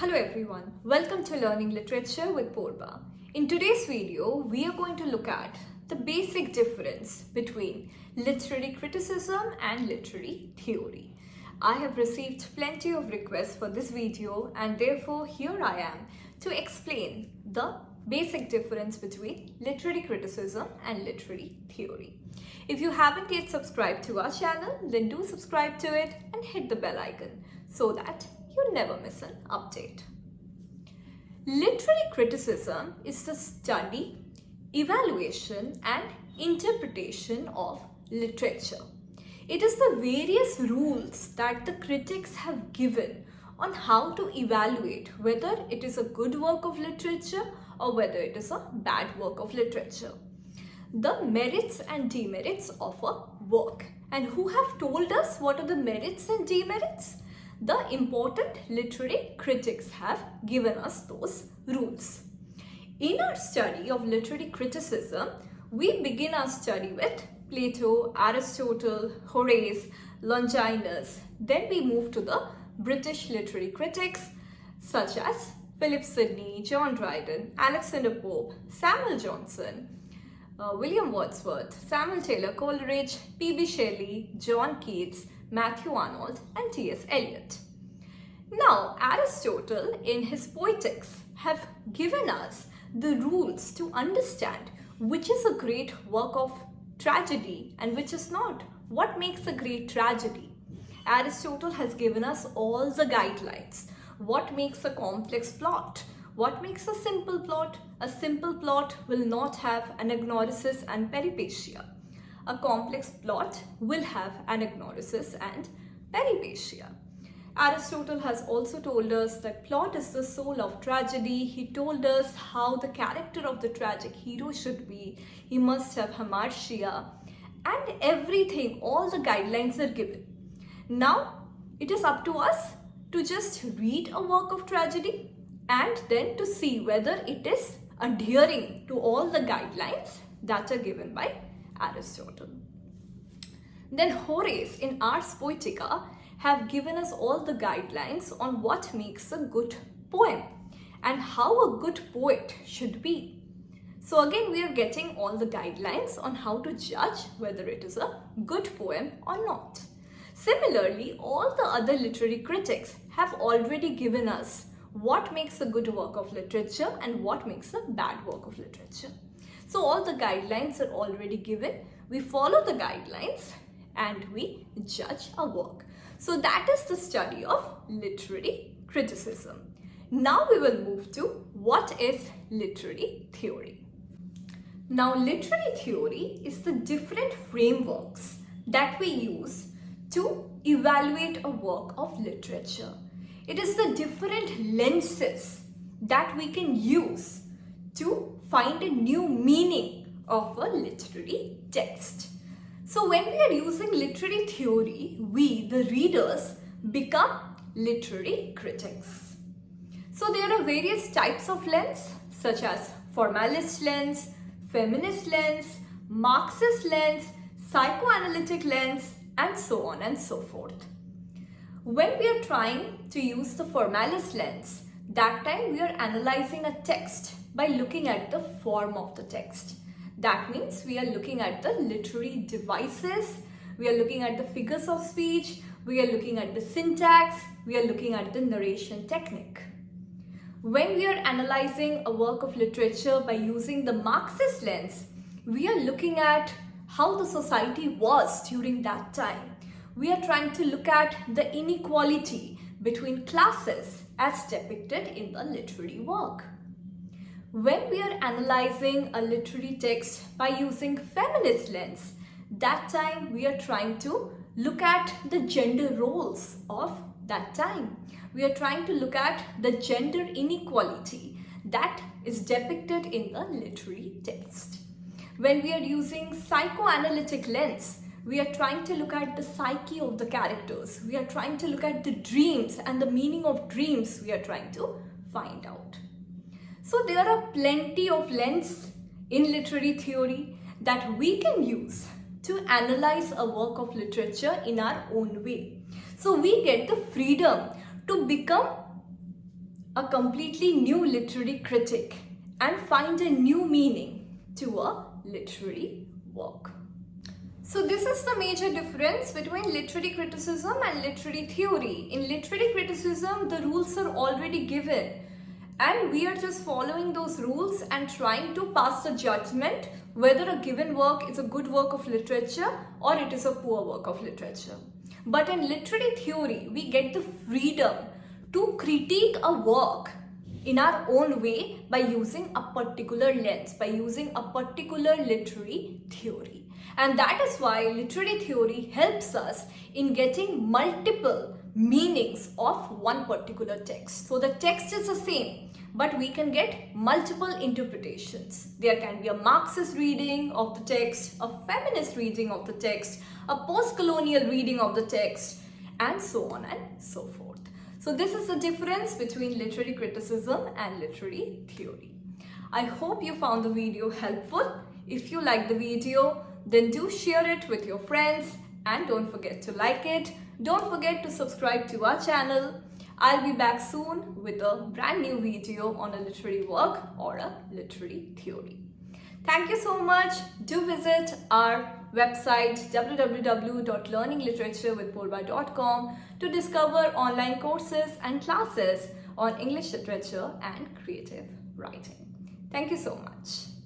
Hello everyone, welcome to Learning Literature with Purba. In today's video, we are going to look at the basic difference between literary criticism and literary theory. I have received plenty of requests for this video and therefore here I am to explain the basic difference between literary criticism and literary theory. If you haven't yet subscribed to our channel, then do subscribe to it and hit the bell icon so that you never miss an update. Literary criticism is the study, evaluation and interpretation of literature. It is the various rules that the critics have given on how to evaluate whether it is a good work of literature or whether it is a bad work of literature. The merits and demerits of a work. And who have told us what are the merits and demerits? The important literary critics have given us those rules. In our study of literary criticism, we begin our study with Plato, Aristotle, Horace, Longinus. Then we move to the British literary critics such as Philip Sidney, John Dryden, Alexander Pope, Samuel Johnson, William Wordsworth, Samuel Taylor Coleridge, P.B. Shelley, John Keats, Matthew Arnold and T.S. Eliot. Now, Aristotle in his Poetics have given us the rules to understand which is a great work of tragedy and which is not. What makes a great tragedy? Aristotle has given us all the guidelines. What makes a complex plot? What makes a simple plot? A simple plot will not have anagnorisis and peripecia. A complex plot will have anagnorisis and peripecia. Aristotle has also told us that plot is the soul of tragedy. He told us how the character of the tragic hero should be. He must have hamartia and everything, all the guidelines are given. Now, it is up to us to just read a work of tragedy and then to see whether it is adhering to all the guidelines that are given by Aristotle. Then Horace in Ars Poetica have given us all the guidelines on what makes a good poem and how a good poet should be. So again, we are getting all the guidelines on how to judge whether it is a good poem or not. Similarly, all the other literary critics have already given us what makes a good work of literature and what makes a bad work of literature. So all the guidelines are already given. We follow the guidelines and we judge a work. So that is the study of literary criticism. Now we will move to what is literary theory. Now literary theory is the different frameworks that we use to evaluate a work of literature. It is the different lenses that we can use to find a new meaning of a literary text. So when we are using literary theory, we, the readers, become literary critics. So there are various types of lens such as formalist lens, feminist lens, Marxist lens, psychoanalytic lens, and so on and so forth. When we are trying to use the formalist lens, that time we are analyzing a text by looking at the form of the text. That means we are looking at the literary devices, we are looking at the figures of speech, we are looking at the syntax, we are looking at the narration technique. When we are analyzing a work of literature by using the Marxist lens, we are looking at how the society was during that time. We are trying to look at the inequality between classes as depicted in the literary work. When we are analyzing a literary text by using feminist lens, that time we are trying to look at the gender roles of that time. We are trying to look at the gender inequality that is depicted in the literary text. When we are using psychoanalytic lens, we are trying to look at the psyche of the characters. We are trying to look at the dreams and the meaning of dreams we are trying to find out. So there are plenty of lenses in literary theory that we can use to analyze a work of literature in our own way. So we get the freedom to become a completely new literary critic and find a new meaning to a literary work. So this is the major difference between literary criticism and literary theory. In literary criticism, the rules are already given and we are just following those rules and trying to pass a judgment whether a given work is a good work of literature or it is a poor work of literature. But in literary theory, we get the freedom to critique a work in our own way by using a particular lens, by using a particular literary theory. And that is why literary theory helps us in getting multiple meanings of one particular text. So the text is the same, but we can get multiple interpretations. There can be a Marxist reading of the text, a feminist reading of the text, a post-colonial reading of the text, and so on and so forth. So this is the difference between literary criticism and literary theory. I hope you found the video helpful. If you like the video, then do share it with your friends and don't forget to like it. Don't forget to subscribe to our channel. I'll be back soon with a brand new video on a literary work or a literary theory. Thank you so much. Do visit our website www.learningliteraturewithpurba.com to discover online courses and classes on English literature and creative writing. Thank you so much.